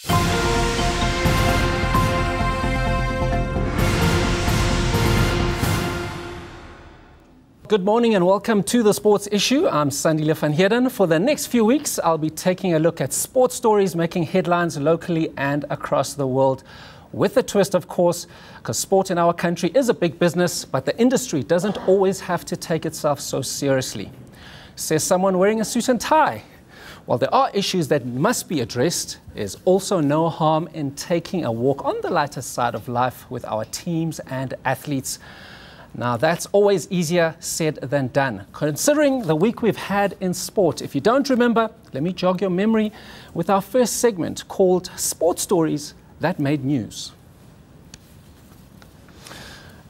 Good morning and welcome to the Sports Issue. I'm Sandile van Heerden. For the next few weeks, I'll be taking a look at sports stories making headlines locally and across the world. With a twist, of course, because sport in our country is a big business, but the industry doesn't always have to take itself so seriously. Says someone wearing a suit and tie. While there are issues that must be addressed, there's also no harm in taking a walk on the lighter side of life with our teams and athletes. Now, that's always easier said than done, considering the week we've had in sport. If you don't remember, let me jog your memory with our first segment called Sports Stories That Made News.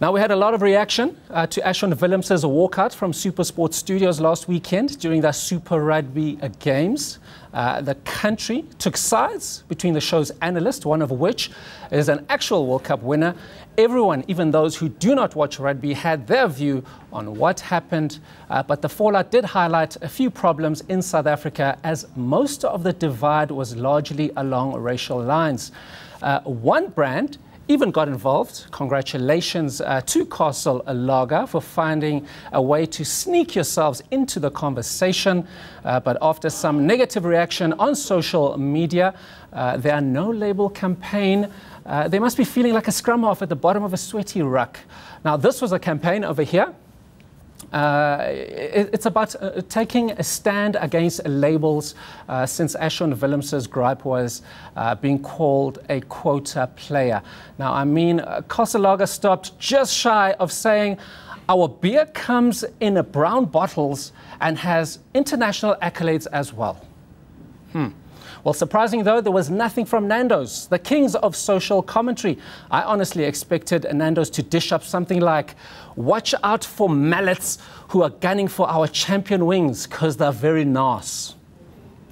Now, we had a lot of reaction to Ashwin Willemse's walkout from SuperSport Studios last weekend during the Super Rugby Games. The country took sides between the show's analysts, one of which is an actual World Cup winner. Everyone, even those who do not watch rugby, had their view on what happened. But the fallout did highlight a few problems in South Africa, as most of the divide was largely along racial lines. One brand even got involved. Congratulations to Castle Lager for finding a way to sneak yourselves into the conversation. But after some negative reaction on social media, their no-label campaign, they must be feeling like a scrum half at the bottom of a sweaty ruck. Now, this was a campaign over here. It's about taking a stand against labels since Ashwin Willemse's gripe was being called a quota player. Now, I mean, Castle Lager stopped just shy of saying our beer comes in brown bottles and has international accolades as well. Well, surprising though, there was nothing from Nando's, the kings of social commentary. I honestly expected Nando's to dish up something like, watch out for mallets who are gunning for our champion wings because they're very nice.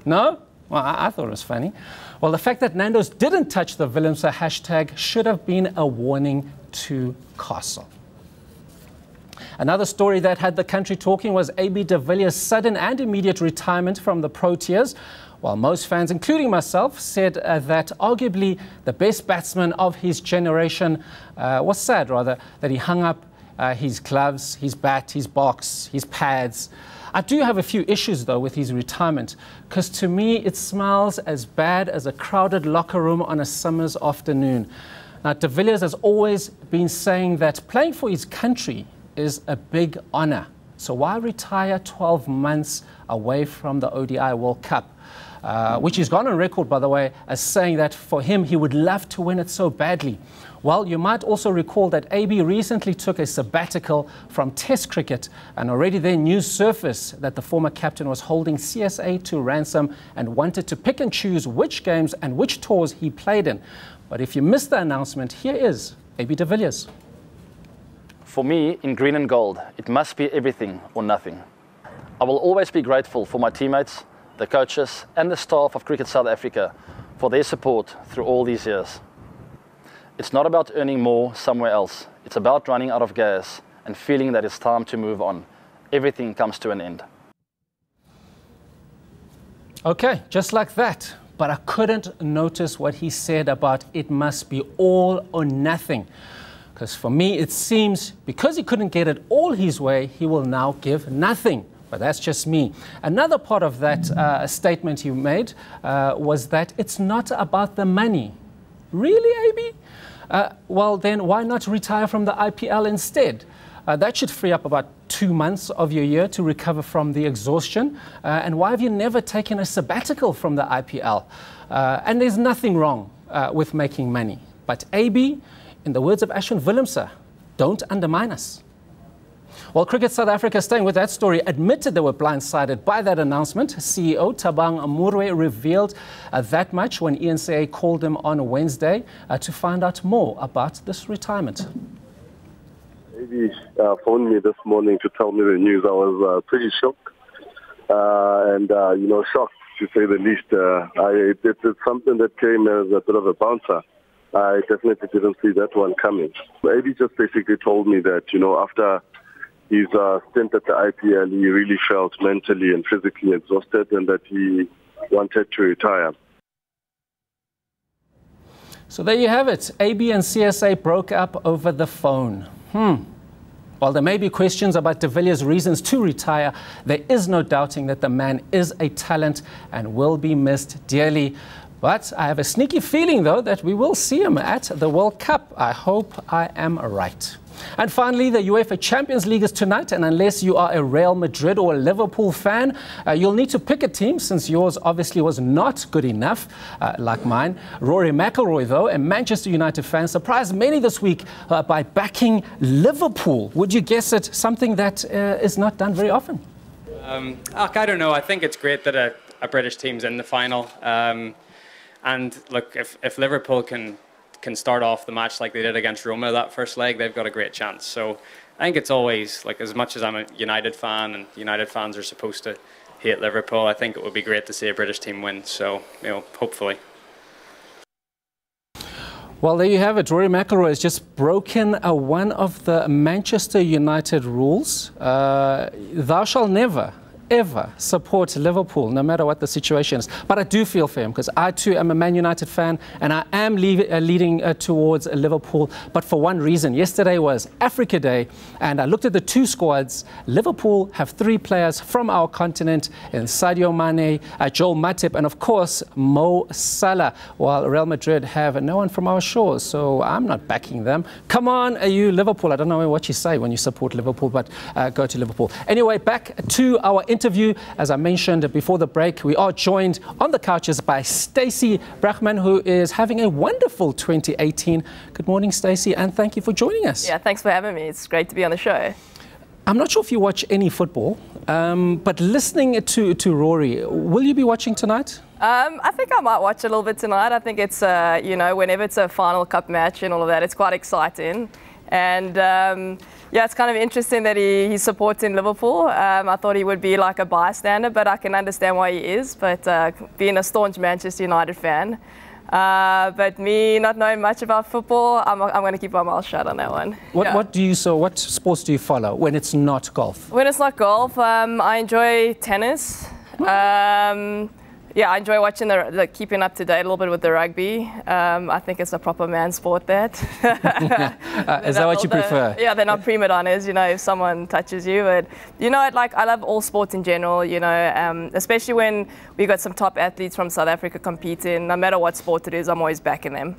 No? Well, I thought it was funny. Well, the fact that Nando's didn't touch the Willemse hashtag should have been a warning to Castle. Another story that had the country talking was AB de Villiers' sudden and immediate retirement from the Proteas. While most fans, including myself, said that arguably the best batsman of his generation was sad, rather, that he hung up his gloves, his bat, his box, his pads. I do have a few issues, though, with his retirement, because to me it smells as bad as a crowded locker room on a summer's afternoon. Now, de Villiers has always been saying that playing for his country is a big honour. So why retire 12 months away from the ODI World Cup? Which he's gone on record, by the way, as saying that for him, he would love to win it so badly. Well, you might also recall that AB recently took a sabbatical from Test cricket, and already then news surfaced that the former captain was holding CSA to ransom and wanted to pick and choose which games and which tours he played in. But if you missed the announcement, here is AB de Villiers. For me, in green and gold, it must be everything or nothing. I will always be grateful for my teammates, the coaches and the staff of Cricket South Africa for their support through all these years. It's not about earning more somewhere else. It's about running out of gas and feeling that it's time to move on. Everything comes to an end. Okay, just like that. But I couldn't notice what he said about it must be all or nothing. Because for me, it seems because he couldn't get it all his way, he will now give nothing. But that's just me. Another part of that statement you made was that it's not about the money. Really, AB? Well, then why not retire from the IPL instead? That should free up about 2 months of your year to recover from the exhaustion. And why have you never taken a sabbatical from the IPL? And there's nothing wrong with making money. But AB, in the words of Ashwin Willemse, don't undermine us. Well, Cricket South Africa, staying with that story, admitted they were blindsided by that announcement. CEO Thabang Murwe revealed that much when ENCA called him on Wednesday to find out more about this retirement. He phoned me this morning to tell me the news. I was pretty shocked and shocked to say the least. It's something that came as a bit of a bouncer. I definitely didn't see that one coming. AB just basically told me that, after his stint at the IPL, he really felt mentally and physically exhausted and that he wanted to retire. So there you have it. AB and CSA broke up over the phone. While there may be questions about de Villiers' reasons to retire, there is no doubting that the man is a talent and will be missed dearly. But I have a sneaky feeling, though, that we will see him at the World Cup. I hope I am right. And finally, the Uefa Champions League is tonight, and unless you are a Real Madrid or a Liverpool fan, you'll need to pick a team, since yours obviously was not good enough, like mine. Rory McIlroy, though, a Manchester United fan, surprised many this week by backing Liverpool. Would you guess it? Something that is not done very often. I don't know. I think it's great that a British team's in the final. And look, if Liverpool can start off the match like they did against Roma that first leg, they've got a great chance. So I think it's always, like, as much as I'm a United fan and United fans are supposed to hate Liverpool, I think it would be great to see a British team win. So, you know, hopefully. Well, there you have it. Rory McIlroy has just broken one of the Manchester United rules. Thou shalt never, ever support Liverpool, no matter what the situation is. But I do feel for him, because I too am a Man United fan, and I am leading towards Liverpool, but for one reason. Yesterday was Africa Day, and I looked at the two squads. Liverpool have 3 players from our continent, in Sadio Mane, Joel Matip, and of course Mo Salah, while Real Madrid have no one from our shores, so I'm not backing them. Come on, you Liverpool. I don't know what you say when you support Liverpool, but go to Liverpool. Anyway, back to our interview. As I mentioned before the break, we are joined on the couches by Stacy Bregman, who is having a wonderful 2018. Good morning, Stacy, and thank you for joining us. Yeah, thanks for having me. It's great to be on the show. I'm not sure if you watch any football, but listening to Rory, will you be watching tonight? I think I might watch a little bit tonight. I think it's, you know, whenever it's a final cup match and all of that, it's quite exciting. And yeah, it's kind of interesting that he's supporting Liverpool. I thought he would be like a bystander, but I can understand why he is. But being a staunch Manchester United fan, but me not knowing much about football, I'm going to keep my mouth shut on that one. What sports do you follow when it's not golf? When it's not golf, I enjoy tennis. Yeah, I enjoy watching the keeping up to date a little bit with the rugby. I think it's a proper man sport, that. Is that what you prefer? Yeah, they're not prima donnas, you know, if someone touches you. But, you know, like, I love all sports in general, you know, especially when we got some top athletes from South Africa competing. No matter what sport it is, I'm always backing them.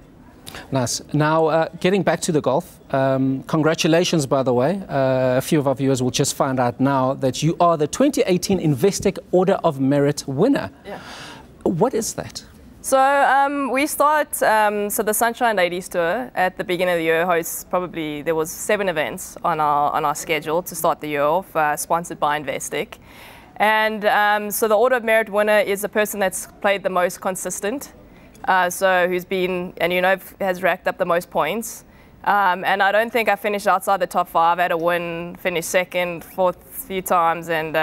Nice. Now, getting back to the golf, congratulations, by the way. A few of our viewers will just find out now that you are the 2018 Investec Order of Merit winner. Yeah. What is that? So we start, so the Sunshine Ladies Tour at the beginning of the year hosts there was 7 events on our schedule to start the year off, sponsored by Investec. And so the Order of Merit winner is the person that's played the most consistent. So who's been, and you know, has racked up the most points. And I don't think I finished outside the top 5. I had a win, finished 2nd, 4th a few times. And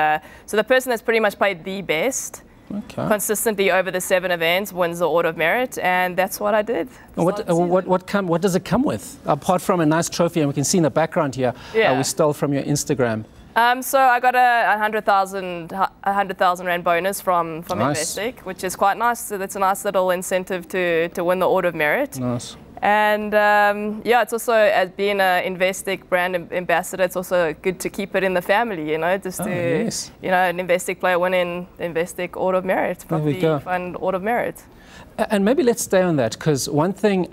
so the person that's pretty much played the best consistently over the 7 events wins the Order of Merit. And that's what I did. What does it come with? Apart from a nice trophy, and we can see in the background here, we stole from your Instagram. So I got a 100,000 Rand bonus from Investec, which is quite nice. So that's a nice little incentive to win the Order of Merit. Nice. And yeah, it's also, as being an Investec brand ambassador, it's also good to keep it in the family, you know, just to, you know, an Investec player winning the Investec Order of Merit, probably fun Order of Merit. And maybe let's stay on that, because one thing,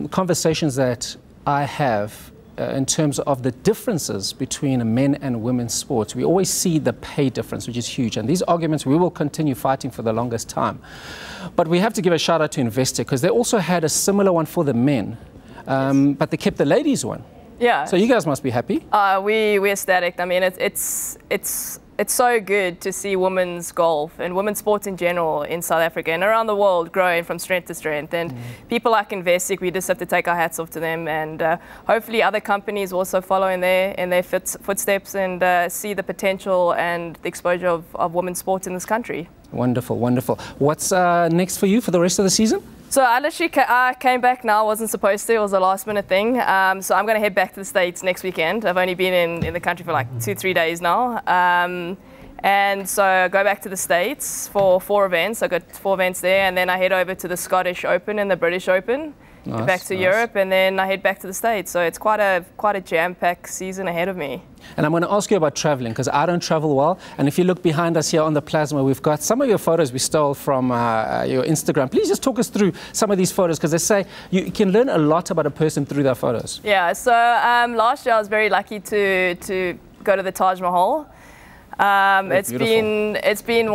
conversations that I have in terms of the differences between men and women's sports, we always see the pay difference, which is huge. And these arguments we will continue fighting for the longest time. But we have to give a shout out to Investec, because they also had a similar one for the men, but they kept the ladies one. Yeah. So you guys must be happy. We're ecstatic. I mean, it's so good to see women's golf and women's sports in general in South Africa and around the world growing from strength to strength. And people like Investec, we just have to take our hats off to them. And hopefully other companies also follow in their footsteps and see the potential and the exposure of women's sports in this country. Wonderful, wonderful. What's next for you for the rest of the season? So I literally came back now. I wasn't supposed to. It was a last minute thing. So I'm going to head back to the States next weekend. I've only been in the country for like 2-3 days now. And so I go back to the States for 4 events. I got 4 events there. And then I head over to the Scottish Open and the British Open. Nice, back to Europe, and then I head back to the States. So it's quite a jam-packed season ahead of me. And I'm going to ask you about traveling, because I don't travel well. And if you look behind us here on the plasma, we've got some of your photos we stole from your Instagram. Please just talk us through some of these photos, because they say you can learn a lot about a person through their photos. Yeah, so last year I was very lucky to go to the Taj Mahal. It's been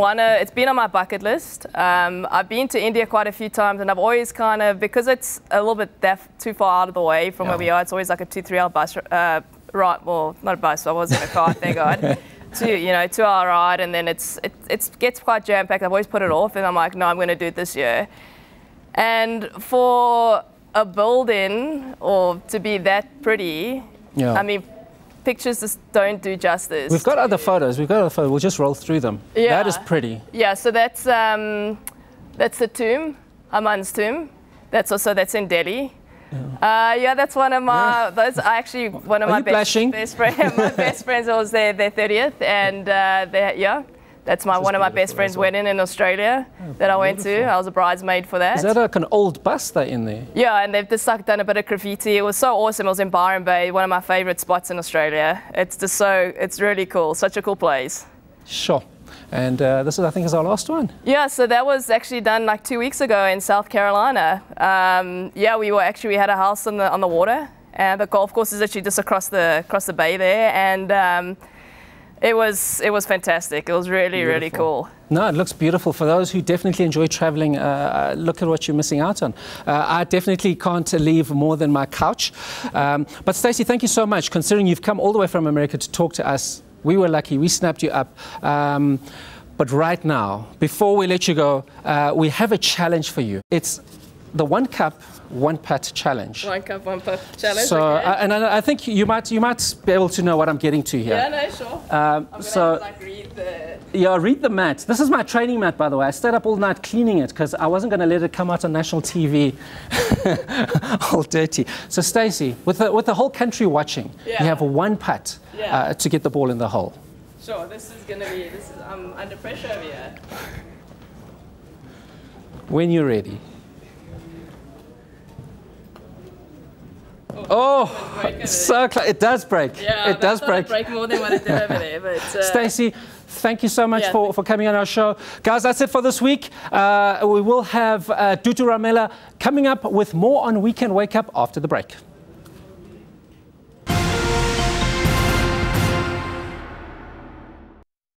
on my bucket list. I've been to India quite a few times, and I've always kind of, because it's a little bit too far out of the way from where we are, it's always like a 2-3 hour bus ride. Well, not a bus, I wasn't in a car, thank God. 2 hour ride, and then it gets quite jam packed. I've always put it off, and I'm like, no, I'm going to do it this year. And for a building or to be that pretty, I mean, pictures just don't do justice. We've got other photos. We'll just roll through them. Yeah. That is pretty. Yeah, so that's the tomb, Haman's tomb. That's in Delhi. Yeah, that's one of my. That's actually one of my best friends. My best friends. It was their 30th, and that's one of my best friends' wedding in Australia that I went to. I was a bridesmaid for that. Is that like an old bust there in there? Yeah, and they've just done a bit of graffiti. It was so awesome. It was in Byron Bay, one of my favourite spots in Australia. It's really cool. Such a cool place. Sure. And this is, I think, is our last one. Yeah, so that was actually done like 2 weeks ago in South Carolina. Yeah, we had a house on the water, and the golf course is actually just across the bay there, and it was fantastic. It was really cool. No, it looks beautiful. For those who definitely enjoy traveling, look at what you're missing out on. I definitely can't leave more than my couch. But Stacy, thank you so much. Considering you've come all the way from America to talk to us, we were lucky. We snapped you up. But right now, before we let you go, we have a challenge for you. It's the 1 cup, 1 putt challenge. 1 cup, 1 putt challenge. So, okay. And I think you might be able to know what I'm getting to here. Yeah, no, sure. I'm gonna have to, like, read the. Yeah, read the mat. This is my training mat, by the way. I stayed up all night cleaning it because I wasn't going to let it come out on national TV all dirty. So, Stacy, with the whole country watching, you have 1 putt to get the ball in the hole. Sure, I'm under pressure over here. When you're ready. Oh, so close. It does break. Yeah, it does break. Break more than what it did over there. But Stacy, thank you so much for coming on our show. Guys, that's it for this week. We will have Dutu Ramela coming up with more on Weekend Wake Up after the break.